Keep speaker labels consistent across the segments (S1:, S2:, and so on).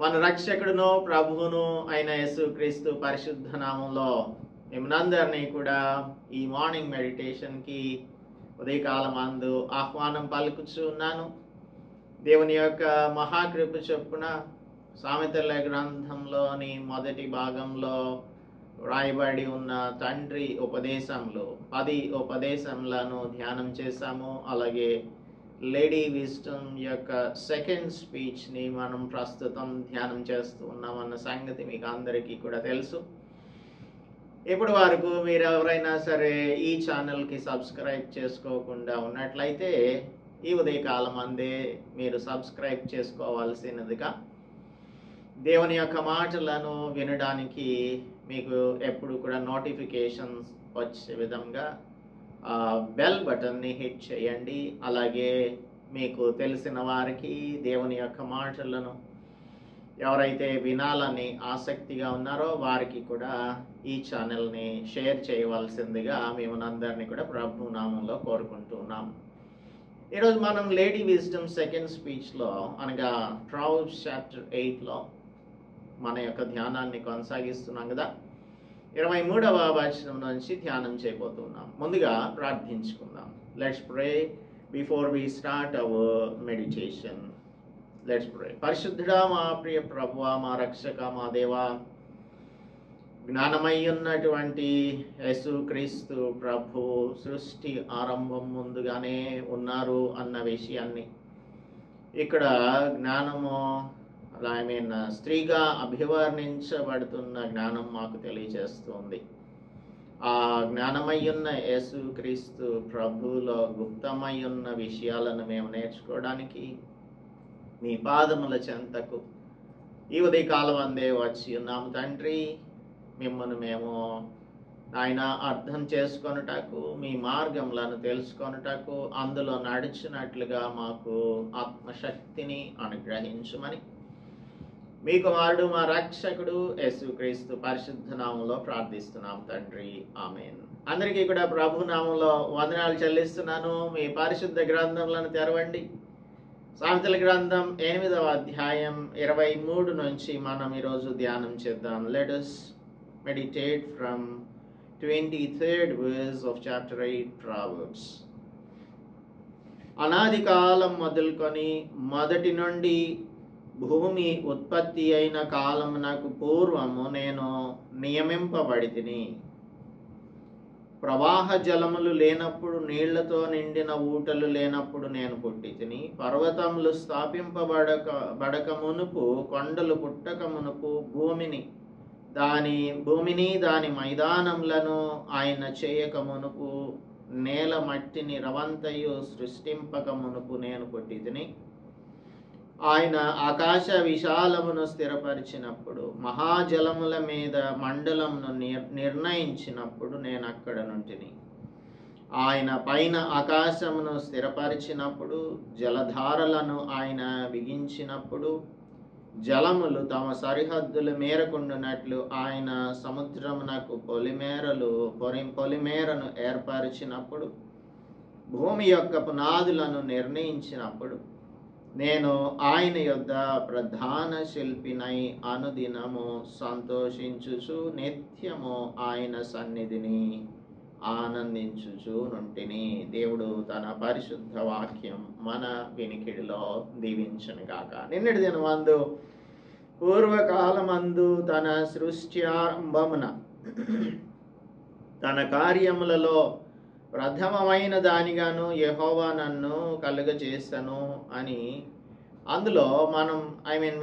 S1: మన రక్షకుడును ప్రభువును అయిన యేసుక్రీస్తు పరిశుద్ధ నామంలో మిమ్మల్నందరినీ కూడా ఈ మార్నింగ్ మెడిటేషన్కి ఉదయకాలం అందు ఆహ్వానం పలుకుచూ ఉన్నాను. దేవుని యొక్క మహాకృప చొప్పున సామెతల గ్రంథంలోని మొదటి భాగంలో వ్రాయబడి ఉన్న తండ్రి ఉపదేశంలో 10 ఉపదేశములను ధ్యానం చేశాము. అలాగే లేడీ విజ్డమ్ యొక్క సెకండ్ స్పీచ్ని మనం ప్రస్తుతం ధ్యానం చేస్తూ ఉన్నామన్న సంగతి మీకు అందరికీ కూడా తెలుసు. ఇప్పటి వరకు మీరు ఎవరైనా సరే ఈ ఛానల్కి సబ్స్క్రైబ్ చేసుకోకుండా ఉన్నట్లయితే ఈ ఉదయకాలం అందే మీరు సబ్స్క్రైబ్ చేసుకోవాల్సినదిగా, దేవుని యొక్క మాటలను వినడానికి మీకు ఎప్పుడు కూడా నోటిఫికేషన్స్ వచ్చే విధంగా బెల్ బటన్ని హిట్ చేయండి. అలాగే మీకు తెలిసిన వారికి దేవుని యొక్క మాటలను ఎవరైతే వినాలని ఆసక్తిగా ఉన్నారో వారికి కూడా ఈ ఛానల్ని షేర్ చేయవలసిందిగా మిమ్మల్ని కూడా ప్రభు నామంలో కోరుకుంటూ ఉన్నాం. ఈరోజు మనం లేడీ విజ్డమ్ సెకండ్ స్పీచ్లో అనగా ప్రావర్బ్స్ చాప్టర్ 8లో మన యొక్క ధ్యానాన్ని కొనసాగిస్తున్నాం కదా. 23వ వచనం నుంచి ధ్యానం చేయబోతున్నాం. ముందుగా ప్రార్థించుకుందాం. Let's pray before we start our meditation. Let's pray. పరిశుద్ధుడా, మా ప్రియ ప్రభువా, మా రక్షక, మా దేవా, జ్ఞానమై ఉన్నటువంటి యేసుక్రీస్తు ప్రభు సృష్టి ఆరంభం ముందుగానే ఉన్నారు అన్న విషయాన్ని ఇక్కడ జ్ఞానము స్త్రీగా అభివర్ణించబడుతున్న జ్ఞానం మాకు తెలియజేస్తుంది. ఆ జ్ఞానమై ఉన్న యేసుక్రీస్తు ప్రభువులో గుప్తమై ఉన్న విషయాలను మేము నేర్చుకోవడానికి మీ పాదముల చెంతకు ఈ ఉదయకాలం అందే వచ్చి ఉన్నాము తండ్రి. మిమ్మల్ని మేము ఆయన అర్థం చేసుకొనుటకు, మీ మార్గములను తెలుసుకొనుటకు, అందులో నడిచినట్లుగా మాకు ఆత్మశక్తిని అనుగ్రహించమని మీ కుమారుడు మా రక్షకుడు యేసుక్రీస్తు పరిశుద్ధ నామంలో ప్రార్థిస్తున్నాం తండ్రి, ఆమేన్. అందరికీ కూడా ప్రభు నామంలో వందనాలు చెల్లిస్తున్నాను. మీ పరిశుద్ధ గ్రంథములను తెరవండి. సామెతల గ్రంథం 8వ అధ్యాయం 23 నుంచి మనం ఈరోజు ధ్యానం చేద్దాం. Let us meditate from 23rd verse of chapter 8 Proverbs. అనాది కాలం మొదలుకొని మొదటి నుండి భూమి ఉత్పత్తి అయిన కాలమునకు పూర్వము నేను నియమింపబడితిని. ప్రవాహ జలములు లేనప్పుడు, నీళ్లతో నిండిన ఊటలు లేనప్పుడు నేను పుట్టితిని. పర్వతములు స్థాపింపబడక మునుపు, కొండలు పుట్టక మునుపు, భూమిని దాని మైదానములను ఆయన చేయక మునుపు, నేల మట్టిని రవంతయు సృష్టింపక మునుపు నేను పుట్టితిని. ఆయన ఆకాశ విశాలమును స్థిరపరిచినప్పుడు, మహాజలముల మీద మండలమును నిర్ణయించినప్పుడు నేను అక్కడ నుంటిని. ఆయన పైన ఆకాశమును స్థిరపరిచినప్పుడు, జలధారలను ఆయన బిగించినప్పుడు, జలములు తమ సరిహద్దులు మేరకుండునట్లు ఆయన సముద్రమునకు పొలిమేరను ఏర్పరిచినప్పుడు, భూమి యొక్క పునాదులను నిర్ణయించినప్పుడు, నేను ఆయన యొద్ద ప్రధాన శిల్పినై అనుదినము సంతోషించుచు నిత్యము ఆయన సన్నిధిని ఆనందించుచు నుంటిని. దేవుడు తన పరిశుద్ధ వాక్యం మన వినికిడిలో దీవించును గాక. నిన్నటి దినమందు పూర్వకాలమందు తన సృష్టి ఆరంభమున తన కార్యములలో ప్రథమమైన దానిగాను యెహోవా నన్ను కలుగజేసను అని అందులో మనం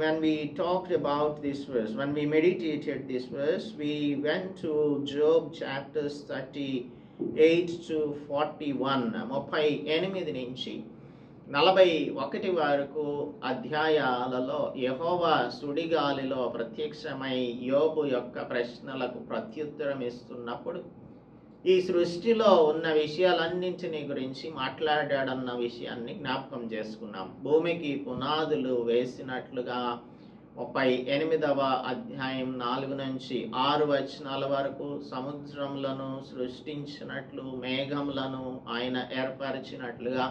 S1: when we talked about this verse, when we meditated this verse, we went to Job chapters 38 to 41, 38 నుంచి 41 వరకు అధ్యాయాలలో యెహోవా సుడిగాలిలో ప్రత్యక్షమై యోబు యొక్క ప్రశ్నలకు ప్రత్యుత్తరం ఇస్తున్నప్పుడు ఈ సృష్టిలో ఉన్న విషయాలన్నింటినీ గురించి మాట్లాడాడన్న విషయాన్ని జ్ఞాపకం చేసుకున్నాం. భూమికి పునాదులు వేసినట్లుగా 38వ అధ్యాయం 4 నుంచి 6 వచనాల వరకు సముద్రములను సృష్టించినట్లు, మేఘములను ఆయన ఏర్పరిచినట్లుగా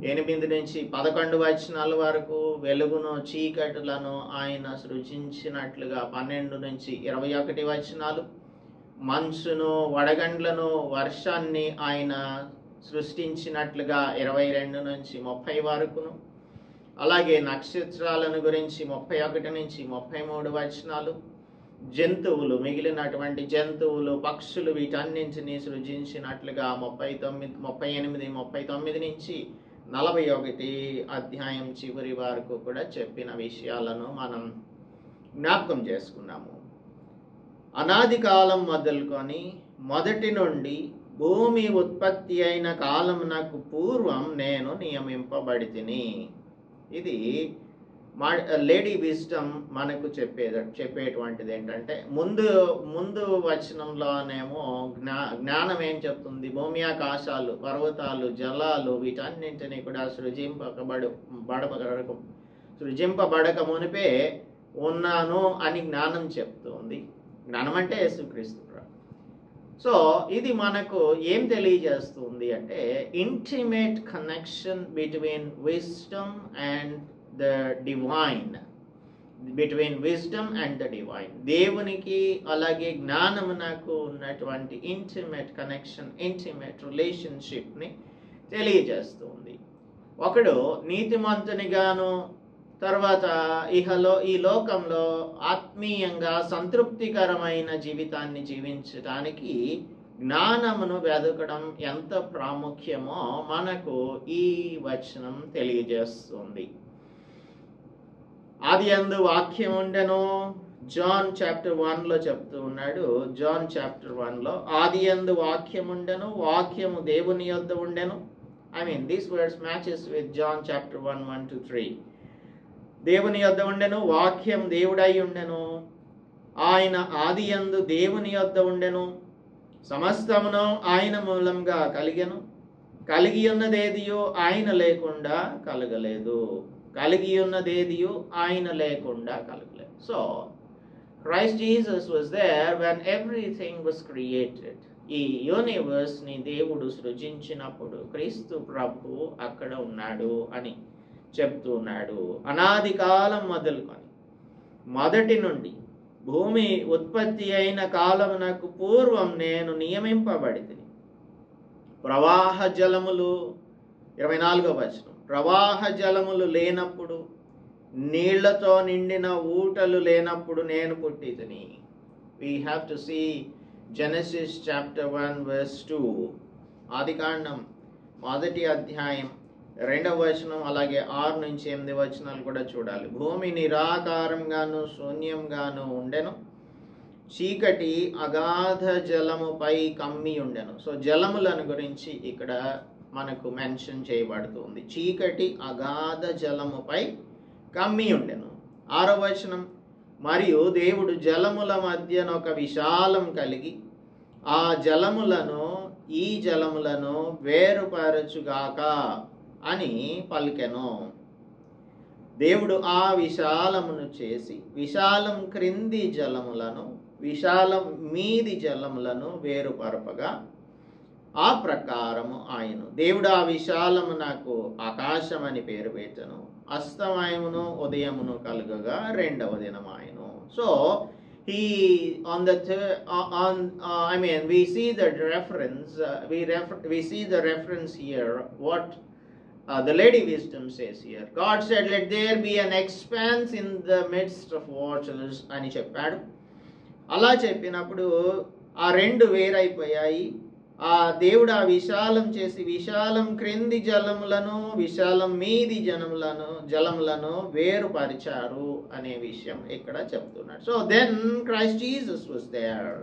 S1: 8 నుంచి 11 వచనాల వరకు వెలుగును చీకటులను ఆయన సృజించినట్లుగా 12 నుంచి 21 వచనాలు, మంచును వడగండ్లను వర్షాన్ని ఆయన సృష్టించినట్లుగా 22 నుంచి 30 వరకును, అలాగే నక్షత్రాలను గురించి 31 నుంచి 33 వచనాలు, జంతువులు మిగిలినటువంటి జంతువులు పక్షులు వీటన్నింటినీ సృజించినట్లుగా 38 39 నుంచి 41 అధ్యాయం చివరి వరకు కూడా చెప్పిన విషయాలను మనం జ్ఞాపకం చేసుకున్నాము. అనాది కాలం మొదలుకొని మొదటి నుండి భూమి ఉత్పత్తి అయిన కాలమునకు పూర్వం నేను నియమింపబడితిని. ఇది లేడీ విజ్డమ్ మనకు చెప్పేటువంటిది ఏంటంటే, ముందు వచనంలోనేమో జ్ఞానం ఏం చెప్తుంది, భూమి ఆకాశాలు పర్వతాలు జలాలు వీటన్నింటినీ కూడా సృజింపబడక మునిపే ఉన్నాను అని జ్ఞానం చెప్తుంది. జ్ఞానం అంటే యేసుక్రీస్తు. సో ఇది మనకు ఏం తెలియజేస్తుంది అంటే, intimate connection between wisdom and the divine, between wisdom and the divine. దేవునికి అలాగే జ్ఞానమునకు ఉన్నటువంటి ఇంటిమేట్ కనెక్షన్, ఇంటిమేట్ రిలేషన్షిప్ని తెలియజేస్తుంది. ఒకడు నీతిమంతునిగాను తర్వాత ఈ లోకంలో ఆత్మీయంగా సంతృప్తికరమైన జీవితాన్ని జీవించడానికి జ్ఞానమును వెదకడం ఎంత ప్రాముఖ్యమో మనకు ఈ వచనం తెలియజేస్తుంది. ఆదియందు వాక్యం ఉండెను, జాన్ చాప్టర్ 1లో చెప్తూ ఉన్నాడు. జాన్ చాప్టర్ 1లో ఆదియందు వాక్యం ఉండెను, వాక్యము దేవుని యొద్ద ఉండెను. these words matches with John chapter 1:1-3. దేవుని యొద్ద ఉండెను, వాక్యం దేవుడై ఉండెను, ఆయన ఆదియందు దేవుని యొద్ద ఉండెను, సమస్తమును ఆయన మూలంగా కలిగెను, కలిగి ఉన్నదేదియో ఆయన లేకుండా కలగలేదు, కలిగి ఉన్నదేదియో ఆయన లేకుండా కలగలేదు. So Christ Jesus was there when everything was created. ఈ యూనివర్స్ ని దేవుడు సృజించినప్పుడు క్రీస్తు ప్రభు అక్కడ ఉన్నాడు అని చెప్తున్నాడు. అనాది కాలం మొదలుకొని మొదటి నుండి భూమి ఉత్పత్తి అయిన కాలమునకు పూర్వం నేను నియమింపబడితిని. ప్రవాహ జలములు 24వ వచనం, ప్రవాహ జలములు లేనప్పుడు, నీళ్లతో నిండిన ఊటలు లేనప్పుడు నేను పుట్టితిని. We have to see Genesis chapter 1 verse 2. ఆదికాండం 1వ అధ్యాయం 2వ వచనం, అలాగే 6 నుంచి 8 వచనాలు కూడా చూడాలి. భూమి నిరాకారంగాను శూన్యంగాను ఉండెను, చీకటి అగాధ జలముపై కమ్మి ఉండెను. సో జలములను గురించి ఇక్కడ మనకు మెన్షన్ చేయబడుతుంది. చీకటి అగాధ జలముపై కమ్మి ఉండెను. 6వ వచనం, మరియు దేవుడు జలముల మధ్యన ఒక విశాలం కలిగి ఆ జలములను ఈ జలములను వేరుపరచుగాక అని పలికెను. దేవుడు ఆ విశాలమును చేసి విశాలం క్రింది జలములను విశాలం మీది జలములను వేరుపరపగా ఆ ప్రకారము ఆయన దేవుడు ఆ విశాలము నాకు ఆకాశం అని పేరు పెట్టెను. అస్తమయమును ఉదయమును కలుగగా 2వ దినము ఆయను. So we see the reference, we see the reference here, what the Lady Wisdom says here. God said, let there be an expanse in the midst of waters అని చెప్పాడు. అలా చెప్పినప్పుడు ఆ రెండు వేరైపోయాయి. ఆ దేవుడు ఆ విశాలం చేసి విశాలం క్రింది జలములను విశాలం మీది జలములను వేరుపరిచారు అనే విషయం ఇక్కడ చెప్తున్నాడు. So then Christ Jesus was there.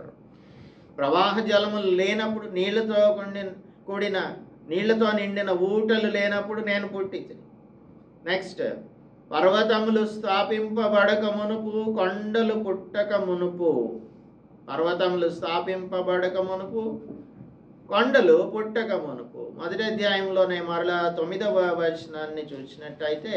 S1: ప్రవాహ జలములు లేనప్పుడు, నీళ్లతో నిండిన ఊటలు లేనప్పుడు నేను పుట్టితిని. నెక్స్ట్, పర్వతములు స్థాపింపబడక మునుపు, కొండలు పుట్టక మునుపు. పర్వతములు స్థాపింపబడక మునుపు, కొండలు పుట్టక మునుపు. 1వ అధ్యాయంలోనే మరలా 9వ వచనాన్ని చూసినట్టయితే,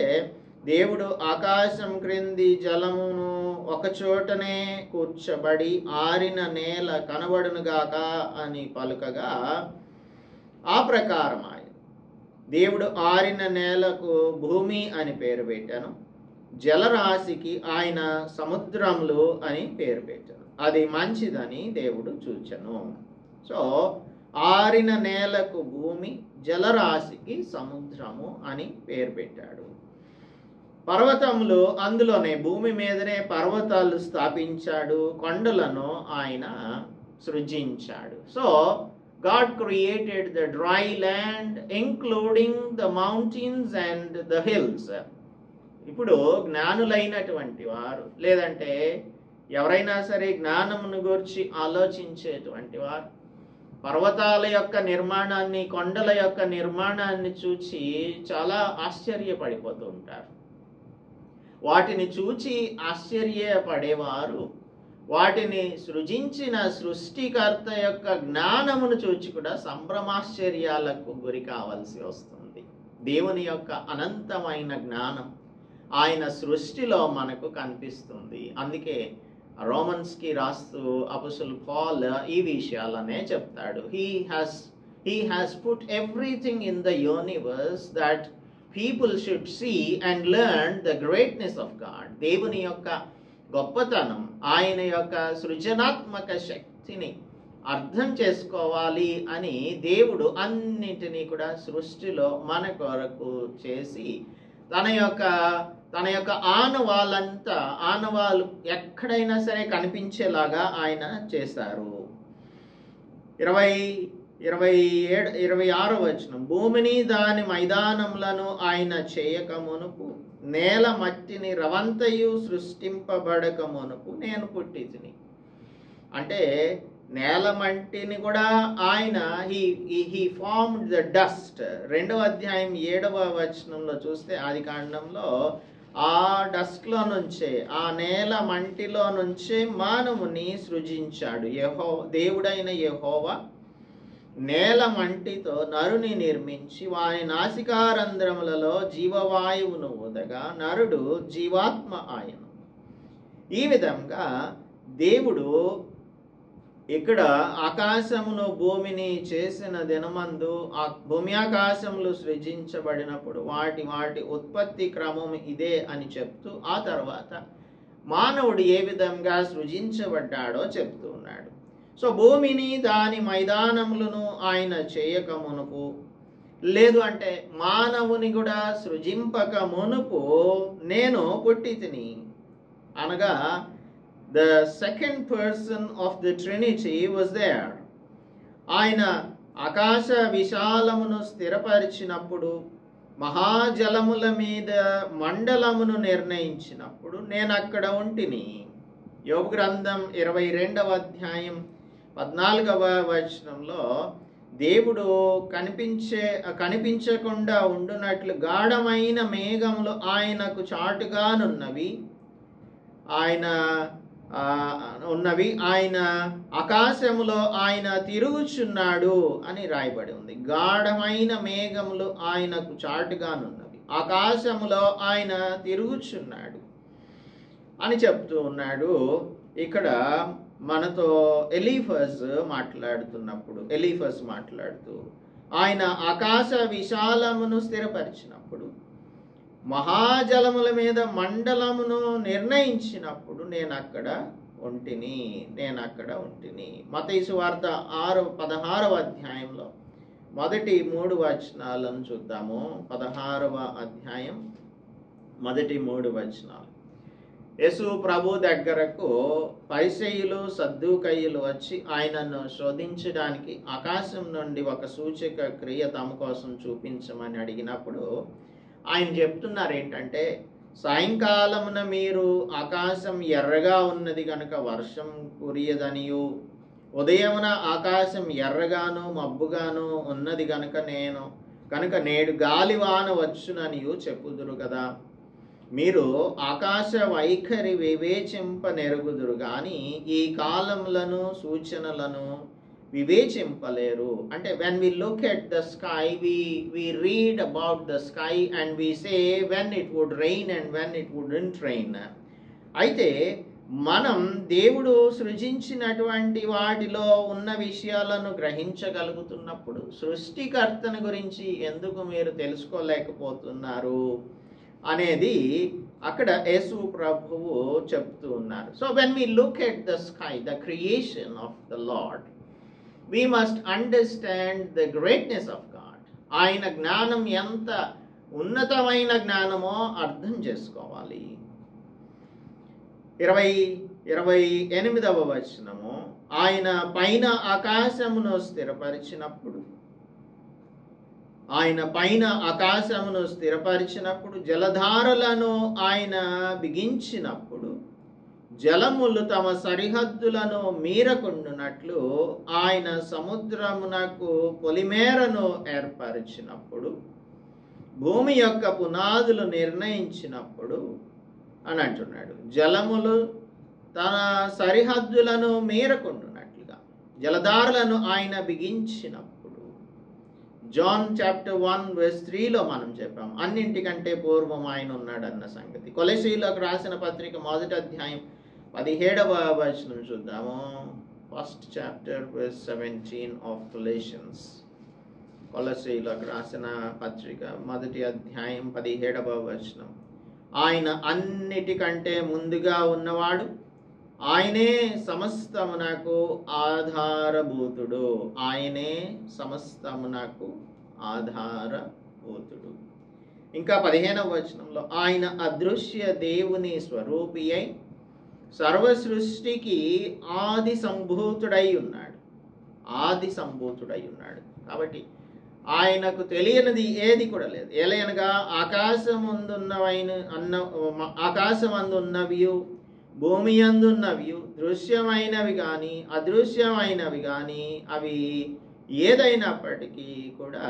S1: దేవుడు ఆకాశం క్రింది జలమును ఒక చోటనే కూర్చబడి ఆరిన నేల కనబడునుగాక అని పలుకగా ఆ ప్రకారం ఆయన దేవుడు ఆరిన నేలకు భూమి అని పేరు పెట్టాను, జలరాశికి ఆయన సముద్రములు అని పేరు పెట్టాను. అది మంచిదని దేవుడు చూచెను. సో ఆరిన నేలకు భూమి, జలరాశికి సముద్రము అని పేరు పెట్టాడు. పర్వతములు అందులోనే, భూమి మీదనే పర్వతాలు స్థాపించాడు, కొండలను ఆయన సృజించాడు. So God created the dry land including the mountains and the hills. ఇప్పుడు జ్ఞానులైనటువంటి వారు, లేదంటే ఎవరైనా సరే జ్ఞానమును గురించి ఆలోచించేటువంటి వారు పర్వతాల యొక్క నిర్మాణాన్ని, కొండల యొక్క నిర్మాణాన్ని చూచి చాలా ఆశ్చర్యపడిపోతూ ఉంటారు. వాటిని చూచి ఆశ్చర్యపడేవారు వాటిని సృజించిన సృష్టికర్త యొక్క జ్ఞానమును చూచి కూడా సంభ్రమాశ్చర్యాలకు గురి కావాల్సి వస్తుంది. దేవుని యొక్క అనంతమైన జ్ఞానం ఆయన సృష్టిలో మనకు కనిపిస్తుంది. అందుకే రోమన్స్కి రాస్తూ అపోస్తలుడు పౌల్ ఈ విషయాలనే చెప్తాడు. he has put everything in the universe that people should see and learn the greatness of God. దేవుని యొక్క గొప్పతనం, ఆయన యొక్క సృజనాత్మక శక్తిని అర్థం చేసుకోవాలి అని దేవుడు అన్నిటినీ కూడా సృష్టిలో మన కొరకు చేసి తన యొక్క ఆనవాళ్ళు ఎక్కడైనా సరే కనిపించేలాగా ఆయన చేశారు. 26వ వచనం, భూమిని దాని మైదానములను ఆయన చేయక మునుపు, నేల మట్టిని రవంతయు సృష్టింపబడక మునుపు నేను పుట్టితిని. అంటే నేల మట్టిని కూడా ఆయన హీ ఫార్మ్డ్ ద డస్ట్. 2వ అధ్యాయం 7వ వచనంలో చూస్తే, ఆది కాండంలో ఆ డస్ట్లో నుంచే, ఆ నేల మంటిలో నుంచే మానవుని సృజించాడు. దేవుడైన యెహోవా నేల మంటితో నరుని నిర్మించి వాని నాసికారంధ్రములలో జీవవాయువును ఊదగా నరుడు జీవాత్మ ఆయను. ఈ విధంగా దేవుడు ఇక్కడ ఆకాశమును భూమిని చేసిన దినమందు ఆ భూమి ఆకాశములు సృజించబడినప్పుడు వాటి ఉత్పత్తి క్రమం ఇదే అని చెప్తూ ఆ తర్వాత మానవుడు ఏ విధంగా సృజించబడ్డాడో చెప్తూ ఉన్నాడు. సో భూమిని దాని మైదానములను ఆయన చేయక మునుపు, లేదు అంటే మానవుని కూడా సృజింపక మునుపు నేను పుట్టితిని అనగా the second person of the Trinity was there. ఆయన ఆకాశ విశాలమును స్థిరపరిచినప్పుడు, మహాజలముల మీద మండలమును నిర్ణయించినప్పుడు నేను అక్కడ ఉంటిని. యోబు గ్రంథం 22వ అధ్యాయం 14వ వచనంలో దేవుడు కనిపించకుండా ఉండునట్లు గాఢమైన మేఘములు ఆయనకు చాటుగానున్నవి, ఆయన ఆకాశములో ఆయన తిరుగుచున్నాడు అని రాయబడి ఉంది. గాఢమైన మేఘములు ఆయనకు చాటుగానున్నవి, ఆకాశములో ఆయన తిరుగుచున్నాడు అని చెప్తూ ఉన్నాడు. ఇక్కడ మనతో ఎలీఫస్ మాట్లాడుతూ ఆయన ఆకాశ విశాలమును స్థిరపరిచినప్పుడు, మహాజలముల మీద మండలమును నిర్ణయించినప్పుడు నేను అక్కడ ఉంటిని. మత్తయి సువార్త 16వ అధ్యాయంలో మొదటి 3 వచనాలను చూద్దాము. 16వ అధ్యాయం మొదటి 3 వచనాలు. యేసు ప్రభు దగ్గరకు పరిసయ్యులు సద్దూకయ్యులు వచ్చి ఆయనను శోధించడానికి ఆకాశం నుండి ఒక సూచక క్రియ తమ కోసం చూపించమని అడిగినప్పుడు ఆయన చెప్తున్నారు ఏంటంటే, సాయంకాలమున మీరు ఆకాశం ఎర్రగా ఉన్నది కనుక వర్షం కురియదనియు, ఉదయమున ఆకాశం ఎర్రగాను మబ్బుగాను ఉన్నది కనుక నేడు గాలివాన వచ్చుననియు చెప్పుదురు కదా. మీరు ఆకాశ వైఖరి వివేచింపనెరుగుదురు గాని ఈ కాలములను సూచనలను వివేచింపలేరు. అంటే when we look at the sky, we read about the sky and we say when it would rain and when it wouldn't rain. అయితే మనం దేవుడు సృజించినటువంటి వాటిలో ఉన్న విషయాలను గ్రహించగలుగుతున్నప్పుడు సృష్టికర్తను గురించి ఎందుకు మీరు తెలుసుకోలేకపోతున్నారు అనేది అక్కడ యేసు ప్రభువు చెప్తూ ఉన్నారు. So when we look at the sky, the creation of the Lord, we must understand the greatness of God. ఆయన జ్ఞానం ఎంత ఉన్నతమైన జ్ఞానమో అర్థం చేసుకోవాలి. 28వ వచనము, ఆయన పైన ఆకాశమును స్థిరపరిచినప్పుడు, జలధారలను ఆయన బిగించినప్పుడు, జలములు తమ సరిహద్దులను మీరకుండునట్లు ఆయన సముద్రమునకు పొలిమేరను ఏర్పరిచినప్పుడు, భూమి యొక్క పునాదులు నిర్ణయించినప్పుడు అని అంటున్నాడు. జలములు తన సరిహద్దులను మీరకుండునట్లుగా జలధారలను ఆయన బిగించినప్పుడు. జాన్ చాప్టర్ 1:3లో మనం చెప్పాం, అన్నింటికంటే పూర్వం ఆయన ఉన్నాడన్న సంగతి. కొలసీలకు రాసిన పత్రిక 1వ అధ్యాయం 17వ వచనం చూద్దాము. 1st chapter verse 17 of Colossians. కొలసీలకు రాసిన పత్రిక 1వ అధ్యాయం 17వ వచనం. ఆయన అన్నిటికంటే ముందుగా ఉన్నవాడు, ఆయనే సమస్తమునకు ఆధారభూతుడు. ఇంకా 15వ వచనంలో, ఆయన అదృశ్య దేవుని స్వరూపి అయి సర్వ సృష్టికి ఆది సంభూతుడై ఉన్నాడు. కాబట్టి ఆయనకు తెలియనిది ఏది కూడా లేదు. ఎలయనగా ఆకాశమందున్నవి, భూమి అందున్నవి, దృశ్యమైనవి కానీ అదృశ్యమైనవి కానీ అవి ఏదైనప్పటికీ కూడా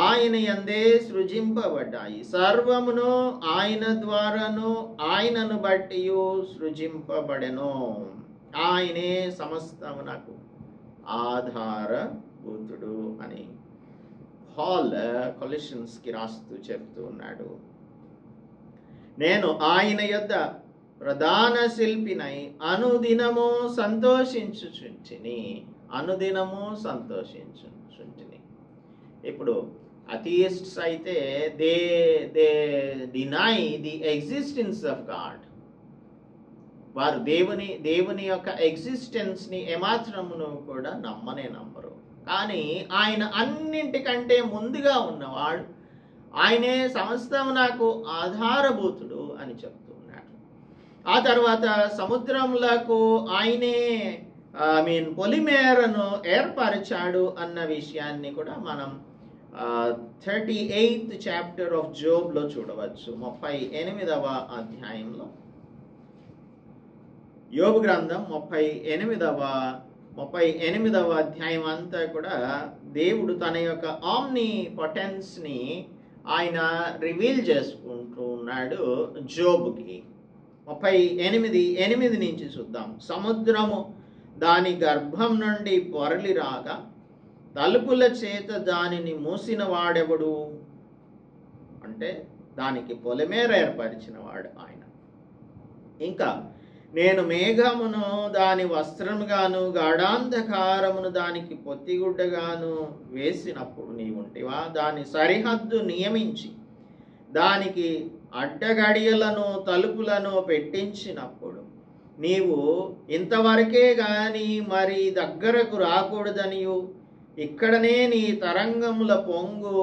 S1: ఆయన యందే సృజింపబడ్డాయి. సర్వమును ఆయన ద్వారాను ఆయనను బట్టి సృజింపబడెను. ఆయనే సమస్తమునకు ఆధారభూతుడు అని పాల్ కొలెషన్స్కి రాస్తూ చెప్తూ ఉన్నాడు. నేను ఆయన యొద్ద ప్రధాన శిల్పినై అనుదినము సంతోషించుచుంటిని. ఇప్పుడు అథియిస్ట్స్ అయితే they deny the existence of God. వారు దేవుని యొక్క ఎగ్జిస్టెన్స్ని ఏమాత్రమును కూడా నమ్మరు. కానీ ఆయన అన్నింటికంటే ముందుగా ఉన్నవాడు, ఆయనే సమస్తము నాకు ఆధారభూతుడు అని చెప్తూ ఉన్నాడు. ఆ తర్వాత సముద్రములకు ఆయనే పొలిమేరను ఏర్పరిచాడు అన్న విషయాన్ని కూడా మనం 38th chapter of Jobలో చూడవచ్చు. 38వ అధ్యాయంలో, యోబు గ్రంథం 38వ అధ్యాయం అంతా కూడా దేవుడు తన యొక్క ఆమ్ని పొటెన్స్ని ఆయన రివీల్ చేసుకుంటూ ఉన్నాడు జోబుకి. 38:8 నుంచి చూద్దాం. సముద్రము దాని గర్భం నుండి పొరలి రాగా తలుపుల చేత దానిని మూసిన వాడెవడు అంటే దానికి పొలిమేర ఏర్పరిచిన వాడు ఆయన. ఇంకా నేను మేఘమును దాని వస్త్రముగాను గాఢాంధకారమును దానికి పొత్తిగుడ్డగాను వేసినప్పుడు నీవుంటివా? దాని సరిహద్దు నియమించి దానికి అడ్డగడియలను తలుపులను పెట్టించినప్పుడు నీవు ఇంతవరకే గాని మరి దగ్గరకు రాకూడదనియు ఇక్కడనే నీ తరంగముల పొంగు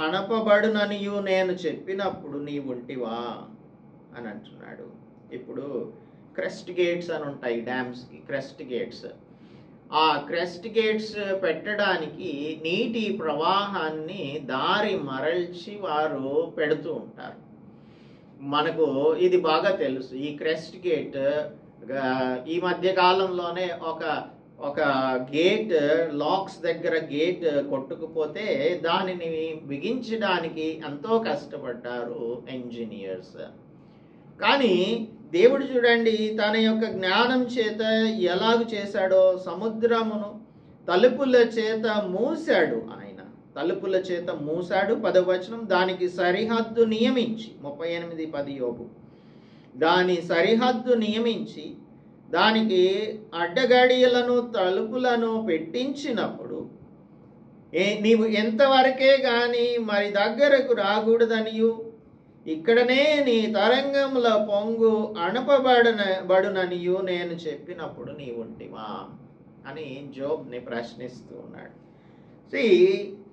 S1: అణపబడుననియు నేను చెప్పినప్పుడు నీవుంటివా అని అంటున్నాడు. ఇప్పుడు క్రెస్ట్ గేట్స్ అని ఉంటాయి డ్యామ్స్కి, క్రెస్ట్ గేట్స్. ఆ క్రెస్ట్ గేట్స్ పెట్టడానికి నీటి ప్రవాహాన్ని దారి మరల్చి వారు పెడుతూ ఉంటారు. మనకు ఇది బాగా తెలుసు. ఈ క్రెస్ట్ గేట్ ఈ మధ్య కాలంలోనే ఒక గేట్ లాక్స్ దగ్గర గేట్ కొట్టుకుపోతే దానిని బిగించడానికి ఎంతో కష్టపడ్డారు ఇంజనీర్స్. కానీ దేవుడు చూడండి తన యొక్క జ్ఞానం చేత ఎలాగూ చేశాడో సముద్రమును తలుపుల చేత మూసాడు. ఆయన తలుపుల చేత మూసాడు. 10వ వచనం, దానికి సరిహద్దు నియమించి 38:10 యోబు దాని సరిహద్దు నియమించి దానికి అడ్డగడియలను తలుపులను పెట్టించినప్పుడు నీవు ఎంతవరకే కానీ మరి దగ్గరకు రాకూడదనియు ఇక్కడనే నీ తరంగముల పొంగు బడుననియు నేను చెప్పినప్పుడు నీ ఉంటివా అని జోబ్ని ప్రశ్నిస్తూ ఉన్నాడు.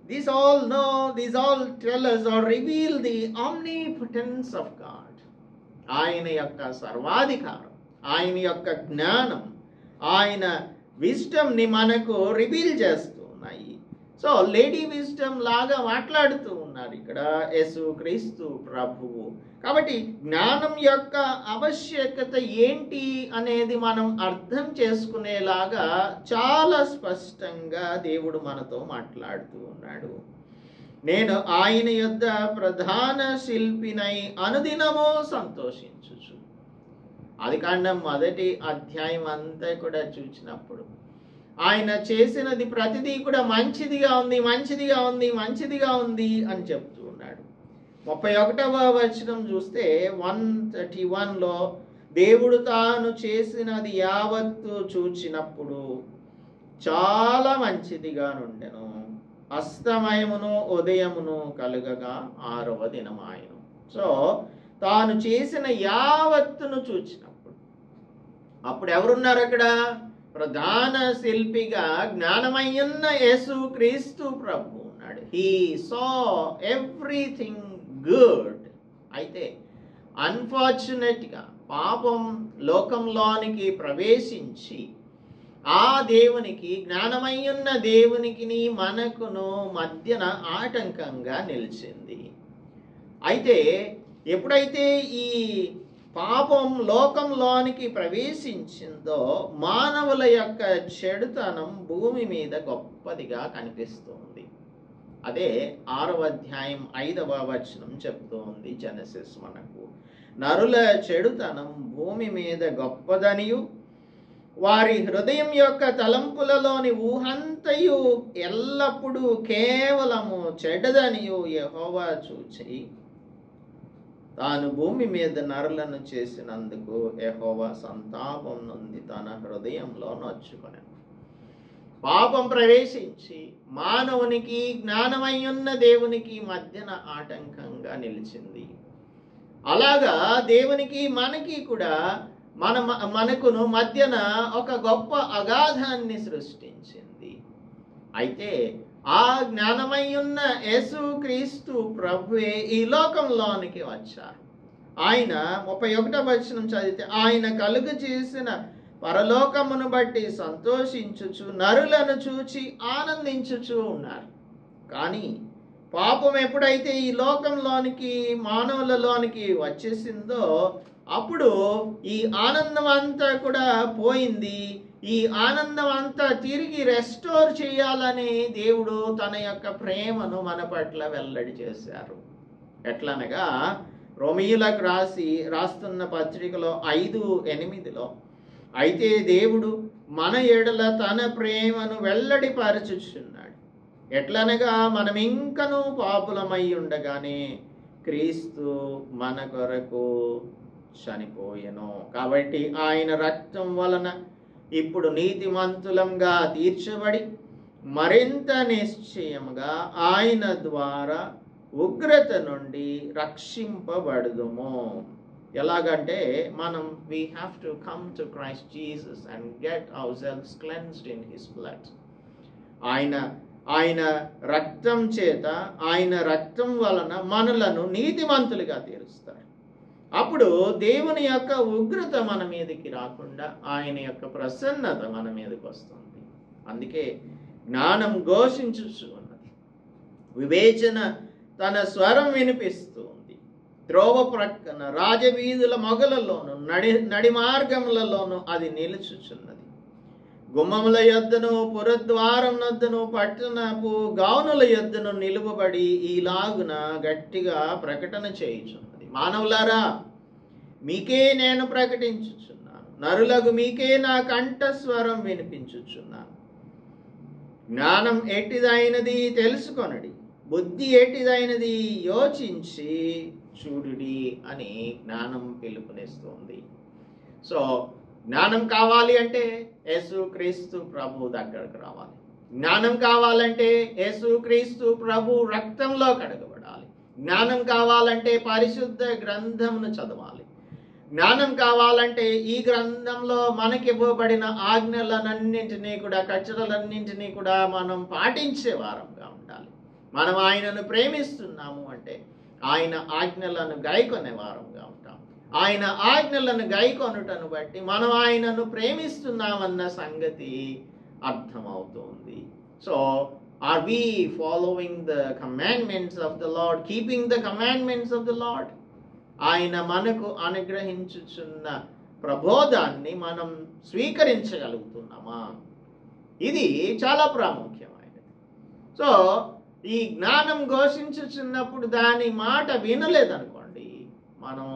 S1: These all tell us or reveal the omnipotence of God. ఆయన యొక్క సర్వాధికారం, ఆయన యొక్క జ్ఞానం, ఆయన విజ్డమ్ని మనకు రివీల్ చేస్తూ ఉన్నాయి. సో లేడీ విజ్డమ్ లాగా మాట్లాడుతూ ఉన్నారు ఇక్కడ యేసుక్రీస్తు ప్రభువు. కాబట్టి జ్ఞానం యొక్క ఆవశ్యకత ఏంటి అనేది మనం అర్థం చేసుకునేలాగా చాలా స్పష్టంగా దేవుడు మనతో మాట్లాడుతూ ఉన్నాడు. నేను ఆయన యొద్ద ప్రధాన శిల్పినై అనుదినము సంతోషించుచు. ఆదికాండం 1వ అధ్యాయం అంతా కూడా చూసినప్పుడు ఆయన చేసినది ప్రతిదీ కూడా మంచిదిగా ఉంది, మంచిదిగా ఉంది, మంచిదిగా ఉంది అని చెప్తూ ఉన్నాడు. 31వ వచనం చూస్తే 131లో దేవుడు తాను చేసినది యావత్తు చూచినప్పుడు చాలా మంచిదిగా నుండెను, అస్తమయమును ఉదయమును కలుగగా 6వ దినమాయను. సో తాను చేసిన యావత్తును చూచినప్పుడు అప్పుడు ఎవరున్నారు అక్కడ? ప్రధాన శిల్పిగా జ్ఞానమయ్యున్న యేసుక్రీస్తు ప్రభు ఉన్నాడు. He saw everything good. అయితే అన్ఫార్చునేట్గా పాపం లోకంలోనికి ప్రవేశించి ఆ దేవునికి, జ్ఞానమయ్యున్న దేవునికి మనకును మధ్యన ఆటంకంగా నిలిచింది. అయితే ఎప్పుడైతే ఈ పాపం లోకంలోనికి ప్రవేశించిందో మానవుల యొక్క చెడుతనం భూమి మీద గొప్పదిగా కనిపిస్తుంది. అదే 6వ అధ్యాయం 5వ వచనం చెప్తూ ఉంది జెనసిస్ మనకు. నరుల చెడుతనం భూమి మీద గొప్పదనియు వారి హృదయం యొక్క తలంపులలోని ఊహంతయు ఎల్లప్పుడూ కేవలము చెడ్డదనియు యెహోవా చూచి తాను భూమి మీద నరులను చేసినందుకు యెహోవా సంతాపం నుండి తన హృదయంలో నొచ్చుకొనెను. పాపం ప్రవేశించి మానవునికి, జ్ఞానమయ్యున్న దేవునికి మధ్యన ఆటంకంగా నిలిచింది. అలాగా దేవునికి మనకి కూడా మనకును మధ్యన ఒక గొప్ప అగాధాన్ని సృష్టించింది. అయితే ఆ జ్ఞానమయ్యున్న యేసుక్రీస్తు ప్రభువే ఈ లోకంలోనికి వచ్చారు. ఆయన 31వ వచనం చదివితే ఆయన కలుగు చేసిన పరలోకమును బట్టి సంతోషించుచు నరులను చూచి ఆనందించుచు ఉన్నారు. కానీ పాపం ఎప్పుడైతే ఈ లోకంలోనికి, మానవులలోనికి వచ్చేసిందో అప్పుడు ఈ ఆనందం అంతా కూడా పోయింది. ఈ ఆనందం అంతా తిరిగి రెస్టోర్ చేయాలని దేవుడు తన యొక్క ప్రేమను మన పట్ల వెల్లడి చేశారు. ఎట్లనగా రోమీయులకు రాస్తున్న పత్రికలో 5:8లో అయితే దేవుడు మన ఎడల తన ప్రేమను వెల్లడిపరచుచున్నాడు. ఎట్లనగా మనం ఇంకనూ పాపులమై ఉండగానే క్రీస్తు మన కొరకు చనిపోయెను. కాబట్టి ఆయన రక్తం వలన ఇప్పుడు నీతిమంతులంగా తీర్చబడి మరింత నిశ్చయముగా ఆయన ద్వారా ఉగ్రత నుండి రక్షింపబడుదుము. ఎలాగంటే మనం we have to come to Christ Jesus and get ourselves cleansed in his blood. ఆయన రక్తం చేత, ఆయన రక్తం వలన మనలను నీతిమంతులుగా తీరుస్తారు. అప్పుడు దేవుని యొక్క ఉగ్రత మన మీదకి రాకుండా ఆయన యొక్క ప్రసన్నత మన మీదకి వస్తుంది. అందుకే జ్ఞానం ఘోషించుచు ఉన్నది, వివేచన తన స్వరం వినిపిస్తూ ఉంది. త్రోవ ప్రక్కన రాజవీధుల మొగలలోను నడి మార్గములలోను అది నిలుచుచున్నది. గుమ్మముల యొద్దను, పురద్వారం నొద్దను, పట్టణపు గౌనుల యొద్దను నిలువబడి ఈలాగున గట్టిగా ప్రకటన చేయుచున్నది. మానవులారా, మీకే నేను ప్రకటించుచున్నాను, నరులకు మీకే నా కంఠస్వరం వినిపించుచున్నాను. జ్ఞానం ఎట్టిదైనది తెలుసుకొనడి, బుద్ధి ఏటిదైనది యోచించి చూడుడి అని జ్ఞానం పిలుపునిస్తుంది. సో జ్ఞానం కావాలి అంటే యేసుక్రీస్తు ప్రభు దగ్గరకు రావాలి. జ్ఞానం కావాలంటే యేసుక్రీస్తు ప్రభు రక్తంలో కడగబడాలి. జ్ఞానం కావాలంటే పరిశుద్ధ గ్రంథమును చదవాలి. జ్ఞానం కావాలంటే ఈ గ్రంథంలో మనకివ్వబడిన ఆజ్ఞలన్నింటినీ కూడా, కట్టడలన్నింటినీ కూడా మనం పాటించే వారంగా ఉండాలి. మనం ఆయనను ప్రేమిస్తున్నాము అంటే ఆయన ఆజ్ఞలను గైకొనే వారంగా ఉంటాం. ఆయన ఆజ్ఞలను గైకొనుటను బట్టి మనం ఆయనను ప్రేమిస్తున్నామన్న సంగతి అర్థమవుతుంది. So are we following the commandments of the Lord, keeping the commandments of the Lord? ఆయన మనకు అనుగ్రహించుచున్న ప్రబోధాన్ని మనం స్వీకరించగలుగుతున్నామా? ఇది చాలా ప్రాముఖ్యమైనది. సో ఈ జ్ఞానం ఘోషించుచున్నప్పుడు దాని మాట వినలేదనుకోండి, మనం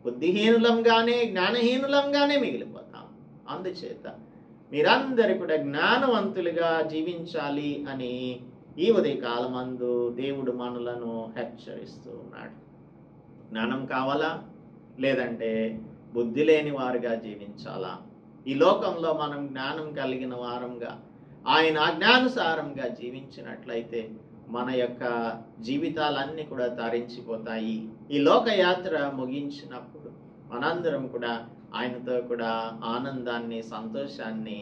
S1: బుద్ధిహీనులంగానే, జ్ఞానహీనులంగానే మిగిలిపోతాం. అందుచేత మీరందరూ కూడా జ్ఞానవంతులుగా జీవించాలి అని ఈ ఉదయకాలమందు దేవుడు మనలను హెచ్చరిస్తూ ఉన్నాడు. జ్ఞానం కావాలా, లేదంటే బుద్ధి లేని వారుగా జీవించాలా? ఈ లోకంలో మనం జ్ఞానం కలిగిన వారంగా, ఆయన ఆజ్ఞానుసారంగా జీవించినట్లయితే మన యొక్క జీవితాలన్నీ కూడా తరించిపోతాయి. ఈ లోకయాత్ర ముగించినప్పుడు మనందరం కూడా ఆయనతో కూడా ఆనందాన్ని, సంతోషాన్ని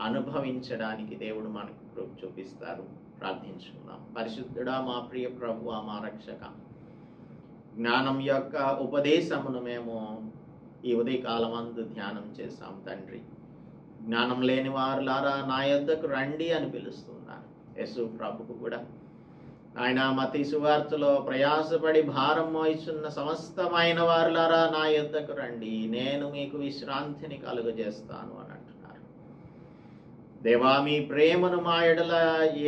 S1: అనుభవించడానికి దేవుడు మనకు కృప చూపిస్తారు. ప్రార్థించుకుందాం. పరిశుద్ధుడా, మా ప్రియ ప్రభువా, మా రక్షక, జ్ఞానం యొక్క ఉపదేశమును మేము ఈ ఉదయకాలమందు ధ్యానం చేశాం తండ్రి. జ్ఞానం లేని వారులారా నా యొద్దకు రండి అని పిలుస్తున్నారు. యేసు ప్రభుకు కూడా ఆయన మత్తయి సువార్తలో ప్రయాసపడి భారం మోయిచున్న సమస్తమైన వారులారా నా యొద్దకు రండి, నేను మీకు విశ్రాంతిని కలుగజేస్తాను అని అంటున్నారు. దేవా, మీ ప్రేమను మా ఎడల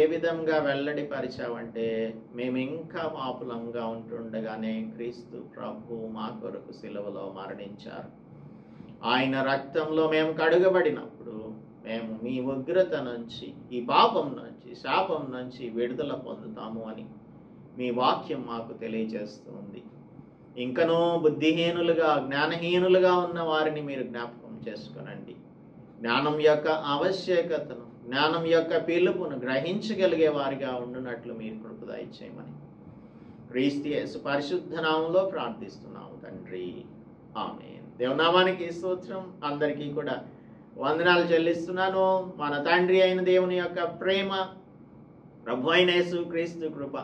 S1: ఏ విధంగా వెల్లడిపరిచావంటే, మేము ఇంకా పాపులంగా ఉంటుండగానే క్రీస్తు ప్రభు మా కొరకు సిలువలో మరణించారు. ఆయన రక్తంలో మేము కడుగబడినప్పుడు మేము మీ ఉగ్రత నుంచి, ఈ పాపం నుంచి, శాపం నుంచి విడుదల పొందుతాము అని మీ వాక్యం మాకు తెలియజేస్తుంది. ఇంకనూ బుద్ధిహీనులుగా, జ్ఞానహీనులుగా ఉన్న వారిని మీరు జ్ఞాపకం చేసుకునండి. జ్ఞానం యొక్క ఆవశ్యకతను, జ్ఞానం యొక్క పిలుపును గ్రహించగలిగే వారిగా ఉండునట్లు మీరు కృప దయచేయమని క్రీస్తు యేసు పరిశుద్ధ నామములో ప్రార్థిస్తున్నాము తండ్రి. ఆమేన్. దేవునామానికి స్తోత్రం. అందరికీ కూడా వందనాలు చెల్లిస్తున్నాను. మన తండ్రి అయిన దేవుని యొక్క ప్రేమ, ప్రభు అయిన యేసుక్రీస్తు కృప,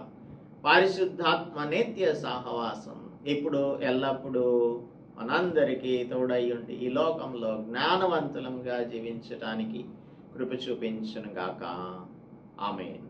S1: పరిశుద్ధాత్మ నిత్య సహవాసం ఇప్పుడు ఎల్లప్పుడూ మనందరికీ తోడై ఉండి ఈ లోకంలో జ్ఞానవంతులంగా జీవించడానికి కృప చూపించును గాక. ఆమేన్.